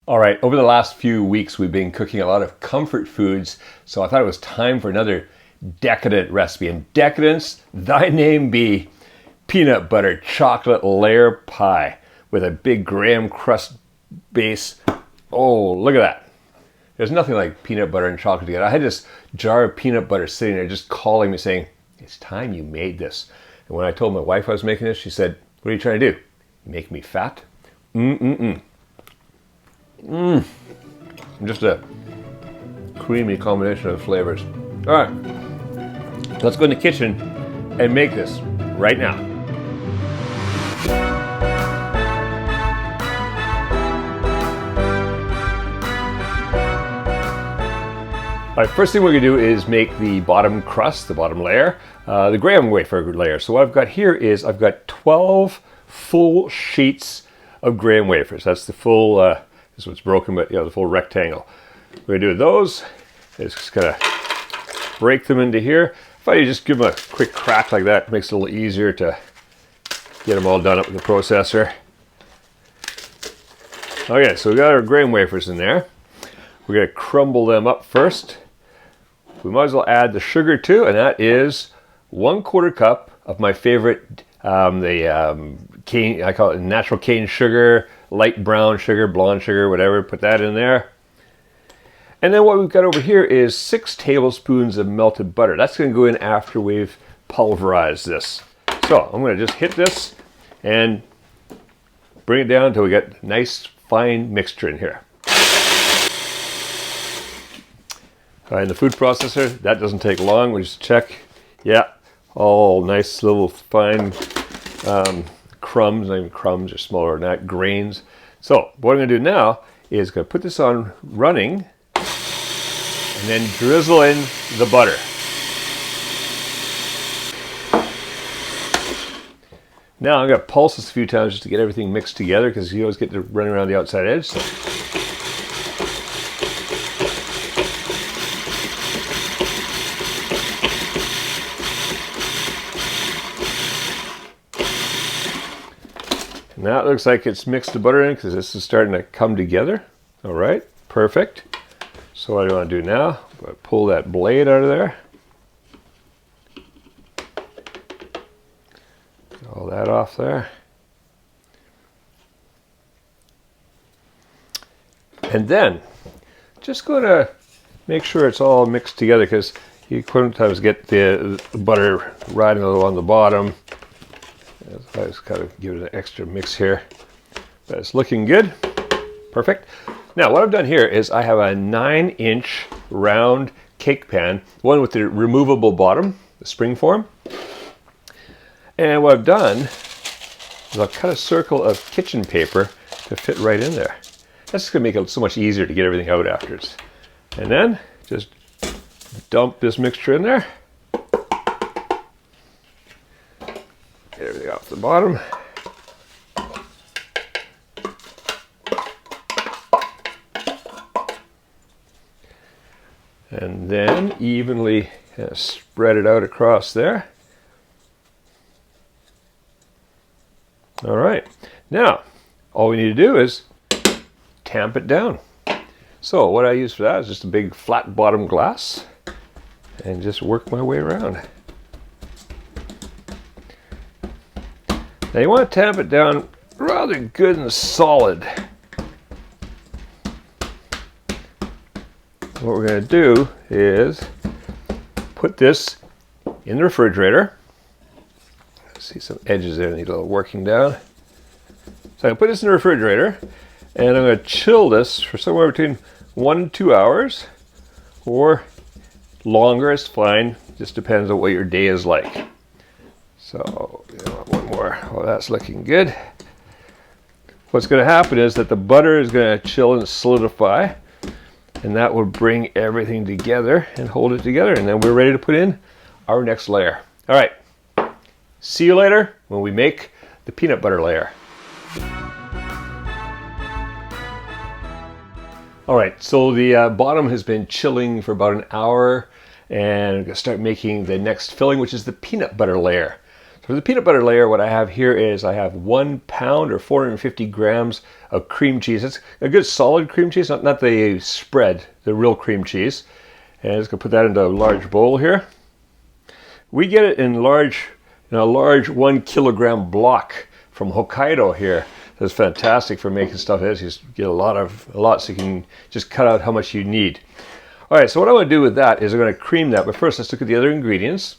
All right, over the last few weeks, we've been cooking a lot of comfort foods, so I thought it was time for another decadent recipe. And decadence, thy name be peanut butter chocolate layer pie with a big graham crust base. Oh, look at that. There's nothing like peanut butter and chocolate together. I had this jar of peanut butter sitting there just calling me saying, it's time you made this. And when I told my wife I was making this, she said, what are you trying to do? Make me fat? Just a creamy combination of flavors. All right, let's go in the kitchen and make this right now. All right, first thing we're gonna do is make the bottom crust, the bottom layer, the graham wafer layer. So what I've got here is I've got 12 full sheets of graham wafers. That's the full, this one's broken, but the full rectangle. We're gonna do those. Just gonna break them into here. If I just give them a quick crack like that, it makes it a little easier to get them all done up with the processor. Okay, so we got our graham wafers in there. We're gonna crumble them up first. We might as well add the sugar too, and that is 1/4 cup of my favorite, cane, I call it natural cane sugar, light brown sugar, blonde sugar, whatever, put that in there. And then what we've got over here is 6 tablespoons of melted butter. That's gonna go in after we've pulverized this. So I'm gonna just hit this and bring it down until we get a nice fine mixture in here. All right, in the food processor, that doesn't take long. We just check, yeah, all nice little fine crumbs, not even crumbs, or smaller than that, grains. So what I'm gonna do now is gonna put this on running and then drizzle in the butter. Now I'm gonna pulse this a few times just to get everything mixed together because you always get to run around the outside edge. So. Now it looks like it's mixed the butter in because this is starting to come together. All right, perfect. So what I want to do now, pull that blade out of there. Get all that off there. And then just going to make sure it's all mixed together because you sometimes get the butter riding on the bottom. I just kind of give it an extra mix here, but it's looking good. Perfect. Now what I've done here is I have a 9-inch round cake pan, one with the removable bottom, the spring form. And what I've done is I'll cut a circle of kitchen paper to fit right in there. That's just gonna make it so much easier to get everything out afterwards. And then just dump this mixture in there. Get everything off the bottom. And then evenly spread it out across there. All right, now all we need to do is tamp it down. So what I use for that is just a big flat bottom glass and just work my way around. Now you want to tamp it down rather good and solid. What we're going to do is put this in the refrigerator. See some edges there need a little working down. So I'm going to put this in the refrigerator and I'm going to chill this for somewhere between 1 and 2 hours, or longer is fine. Just depends on what your day is like. So one more. Oh, that's looking good. What's going to happen is that the butter is going to chill and solidify, and that will bring everything together and hold it together, and then we're ready to put in our next layer. All right, see you later when we make the peanut butter layer. All right, so the bottom has been chilling for about an hour, and I'm going to start making the next filling, which is the peanut butter layer. For the peanut butter layer, what I have here is I have 1 pound or 450 grams of cream cheese. It's a good solid cream cheese, not the spread, the real cream cheese. And I'm just going to put that into a large bowl here. We get it in a large 1 kilogram block from Hokkaido here. That's fantastic for making stuff. You just get a lot so you can just cut out how much you need. All right, so what I want to do with that is I'm going to cream that. But first, let's look at the other ingredients.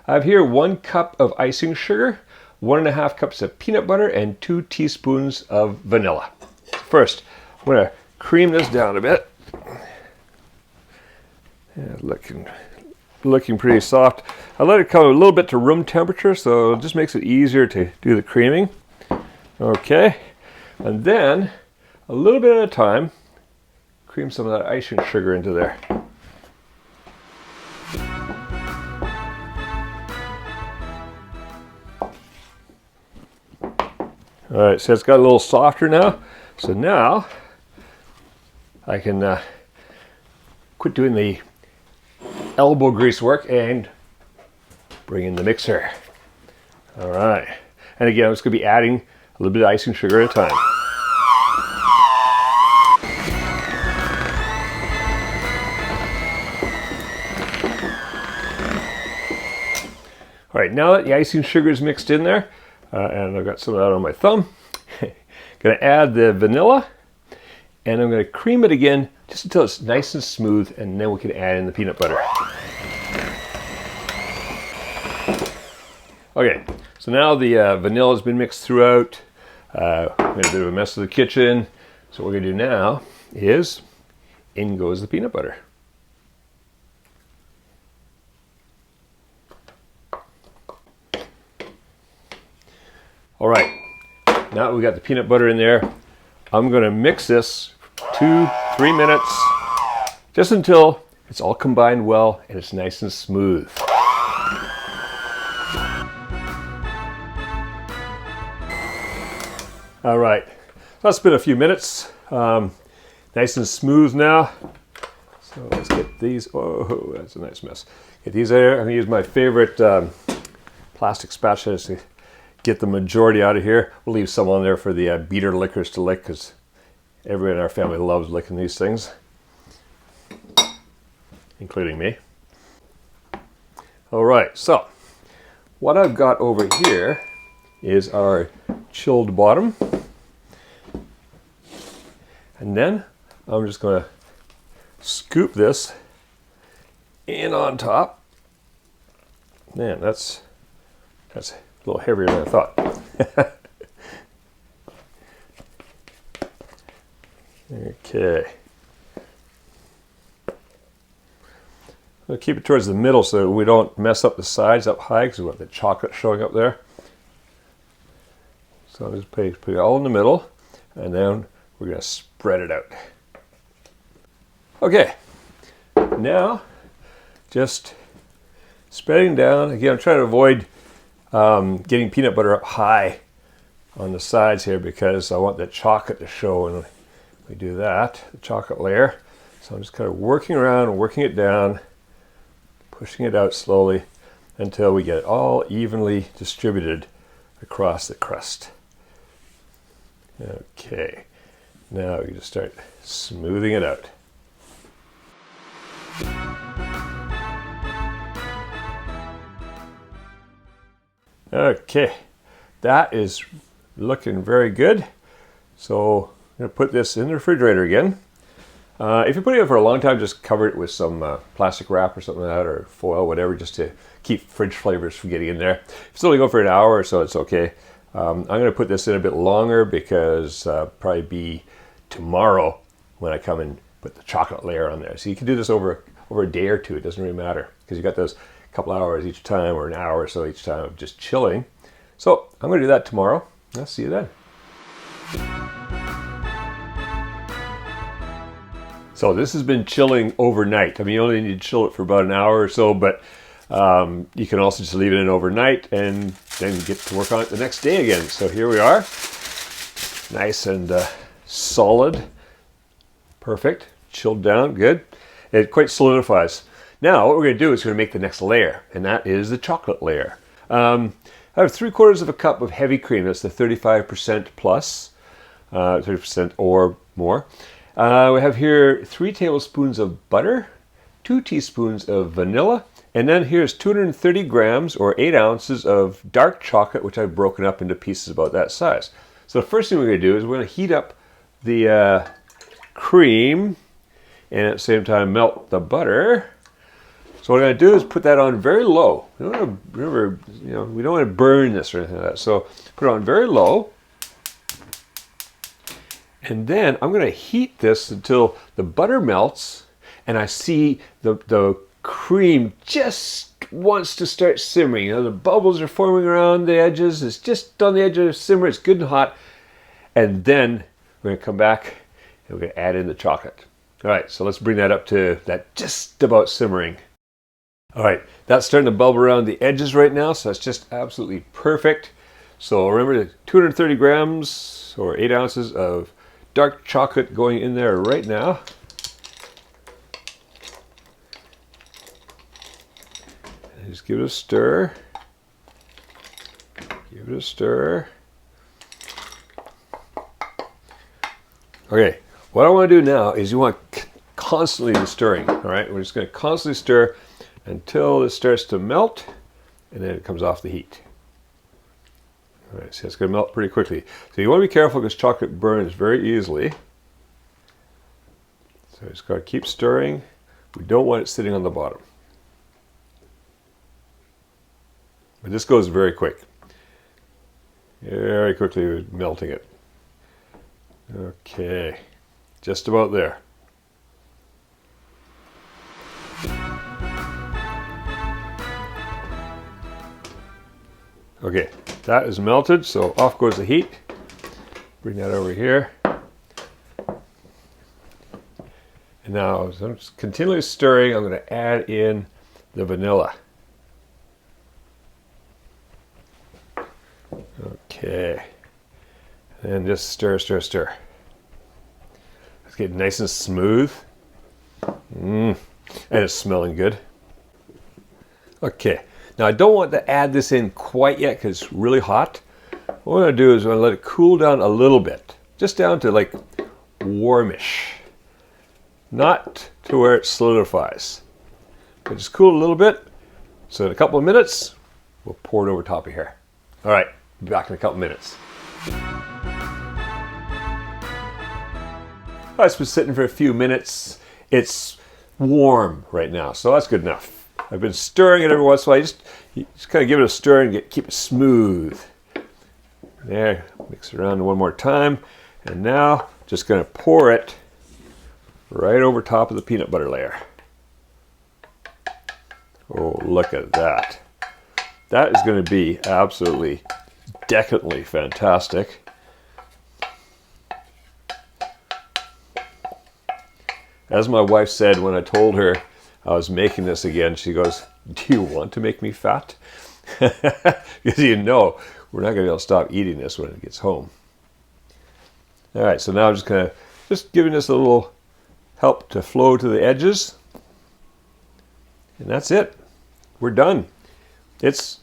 I have here 1 cup of icing sugar, 1.5 cups of peanut butter, and 2 teaspoons of vanilla. First, I'm going to cream this down a bit. Yeah, looking pretty soft. I let it come a little bit to room temperature, so it just makes it easier to do the creaming. Okay, and then a little bit at a time, cream some of that icing sugar into there. All right, so it's got a little softer now. So now I can quit doing the elbow grease work and bring in the mixer. All right, and again, I'm just going to be adding a little bit of icing sugar at a time. All right, now that the icing sugar is mixed in there, and I've got some of that on my thumb, I'm going to add the vanilla, and I'm going to cream it again just until it's nice and smooth, and then we can add in the peanut butter. Okay, so now the vanilla has been mixed throughout. We had a bit of a mess of the kitchen. So what we're going to do now is, in goes the peanut butter. All right, now that we got the peanut butter in there, I'm going to mix this 2-3 minutes, just until it's all combined well and it's nice and smooth. All right, that's been a few minutes. Nice and smooth now. So let's get these. Oh, that's a nice mess. Get these there. I'm going to use my favorite plastic spatula to get the majority out of here. We'll leave some on there for the beater lickers to lick, because everyone in our family loves licking these things, including me. All right, so what I've got over here is our chilled bottom. And then I'm just going to scoop this in on top. Man, that's a little heavier than I thought. Okay. I'll keep it towards the middle so we don't mess up the sides up high, because we want the chocolate showing up there. So I'll just put it all in the middle, and then we're going to spread it out. Okay, now just spreading down. Again, I'm trying to avoid getting peanut butter up high on the sides here, because I want the chocolate to show when we do that, the chocolate layer. So I'm just kind of working around and working it down, pushing it out slowly until we get it all evenly distributed across the crust. Okay, now we just start smoothing it out. Okay, that is looking very good. So I'm going to put this in the refrigerator again. If you're putting it for a long time, just cover it with some plastic wrap or something like that, or foil, whatever, just to keep fridge flavors from getting in there. If it's only go for an hour or so, it's okay. I'm going to put this in a bit longer, because probably be tomorrow when I come and put the chocolate layer on there. So you can do this over a day or two. It doesn't really matter, because you got those couple hours each time, or an hour or so each time of just chilling. So I'm going to do that tomorrow. I'll see you then. So this has been chilling overnight. I mean, you only need to chill it for about an hour or so, but you can also just leave it in overnight and then get to work on it the next day again. So here we are, nice and solid, perfect, chilled down, good. It quite solidifies. Now what we're going to do is we're going to make the next layer, and that is the chocolate layer. I have 3/4 of a cup of heavy cream. That's the 35% plus, 30% or more. We have here 3 tablespoons of butter, 2 teaspoons of vanilla, and then here's 230 grams or 8 ounces of dark chocolate, which I've broken up into pieces about that size. So the first thing we're going to do is we're going to heat up the cream and at the same time melt the butter. So what I'm going to do is put that on very low. We don't want to, remember, we don't want to burn this or anything like that. So put it on very low. And then I'm going to heat this until the butter melts and I see the cream just wants to start simmering. The bubbles are forming around the edges. It's just on the edge of the simmer. It's good and hot. And then we're going to come back and we're going to add in the chocolate. All right, so let's bring that up to that just about simmering. All right, that's starting to bubble around the edges right now, so that's just absolutely perfect. So remember the 230 grams or 8 ounces of dark chocolate going in there right now. And just give it a stir. Give it a stir. Okay, what I want to do now is you want constantly be stirring. All right, we're just going to constantly stir until it starts to melt and then it comes off the heat. All right, so it's going to melt pretty quickly. So you want to be careful because chocolate burns very easily. So just got to keep stirring. We don't want it sitting on the bottom. But this goes very quick. Very quickly we're melting it. Okay, just about there. Okay, that is melted, so off goes the heat. Bring that over here. And now, as I'm just continually stirring, I'm going to add in the vanilla. Okay. And just stir, stir, stir. Let's get nice and smooth. And it's smelling good. Okay. Now I don't want to add this in quite yet because it's really hot. What I'm going to do is I'm going to let it cool down a little bit. Just down to like warmish. Not to where it solidifies. But just cool a little bit. So in a couple of minutes, we'll pour it over top of here. All right, be back in a couple minutes. It's been sitting for a few minutes. It's warm right now, so that's good enough. I've been stirring it every once in a while. Just kind of give it a stir and keep it smooth. There, mix it around one more time. And now, just going to pour it right over top of the peanut butter layer. Oh, look at that. That is going to be absolutely, decadently fantastic. As my wife said when I told her I was making this again, she goes, "Do you want to make me fat?" Because we're not going to be able to stop eating this when it gets home. All right, so now I'm just giving this a little help to flow to the edges. And that's it. We're done. It's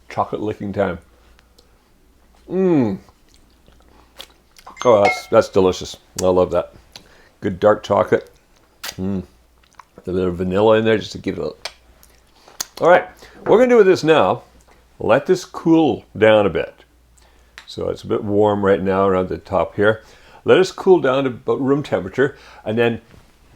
chocolate licking time. Oh, that's delicious. I love that. Good dark chocolate. A little vanilla in there just to give it a... All right, what we're going to do with this now, let this cool down a bit. So it's a bit warm right now around the top here. Let us cool down to about room temperature and then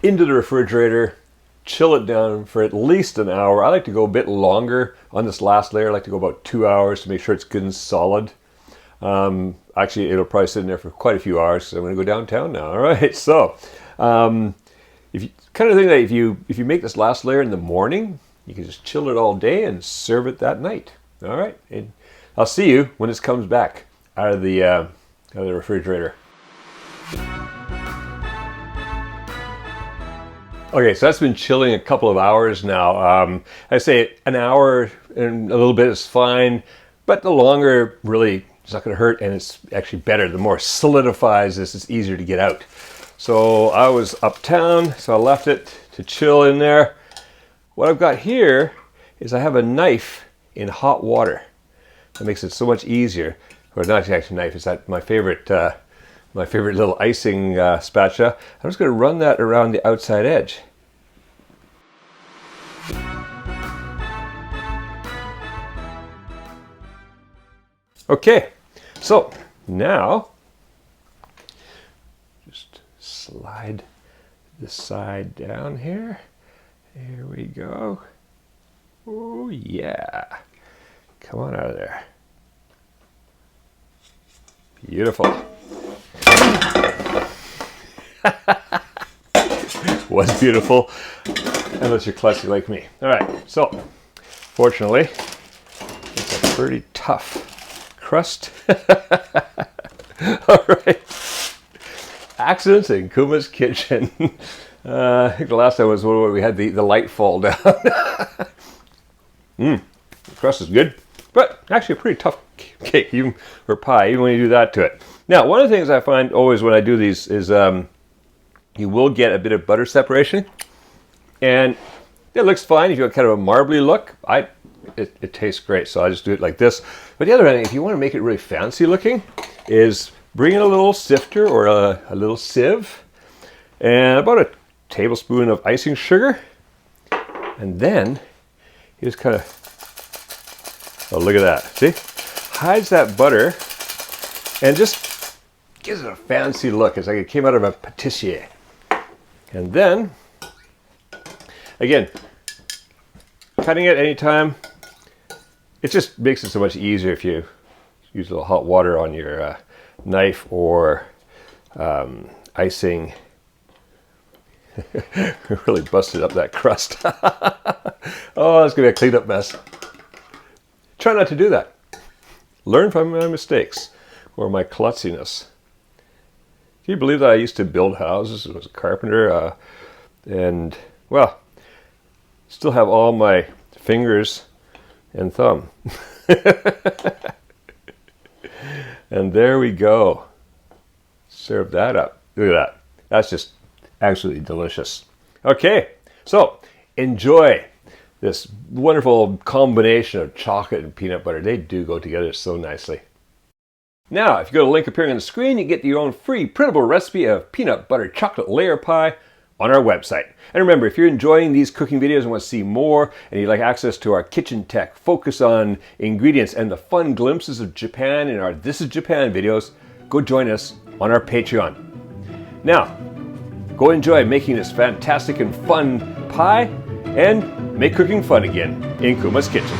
into the refrigerator, chill it down for at least an hour. I like to go a bit longer on this last layer. I like to go about 2 hours to make sure it's good and solid. Actually, it'll probably sit in there for quite a few hours because I'm going to go downtown now. All right, so if you kind of think that if you make this last layer in the morning, you can just chill it all day and serve it that night. All right, and I'll see you when this comes back out of the refrigerator. Okay, so that's been chilling a couple of hours now. I say an hour and a little bit is fine, but the longer really it's not going to hurt, and it's actually better. The more it solidifies this, it's easier to get out. So I was uptown, so I left it to chill in there. What I've got here is I have a knife in hot water. That makes it so much easier. Or not actually knife, it's that my favorite little icing spatula. I'm just going to run that around the outside edge. Okay, so now just slide the side down here. Here we go. Oh yeah. Come on out of there. Beautiful. Was beautiful, unless you're klutzy like me. All right, so fortunately, it's a pretty tough crust. All right. Accidents in Kuma's kitchen. I think the last time was when we had the light fall down. The crust is good, but actually a pretty tough cake, even or pie, even when you do that to it. Now, one of the things I find always when I do these is you will get a bit of butter separation, and it looks fine if you have kind of a marbly look. It tastes great, so I just do it like this. But the other thing, if you want to make it really fancy looking, is bring in a little sifter or a little sieve, and about a tablespoon of icing sugar, and then you just kind of, oh look at that, see? Hides that butter and just gives it a fancy look. It's like it came out of a patissier. And then, again, cutting it anytime, it just makes it so much easier if you use a little hot water on your knife or icing. Really busted up that crust. Oh, it's going to be a cleaned up mess. Try not to do that. Learn from my mistakes or my klutziness. Can you believe that I used to build houses? I was a carpenter and, well, still have all my fingers and thumb. And there we go. Serve that up. Look at that. That's just absolutely delicious. Okay, so enjoy this wonderful combination of chocolate and peanut butter. They do go together so nicely. Now, if you go to the link appearing on the screen, you get your own free printable recipe of peanut butter chocolate layer pie on our website. And remember, if you're enjoying these cooking videos and want to see more, and you'd like access to our kitchen tech, focus on ingredients, and the fun glimpses of Japan in our This is Japan videos, go join us on our Patreon. Now, go enjoy making this fantastic and fun pie, and make cooking fun again in Kuma's kitchen.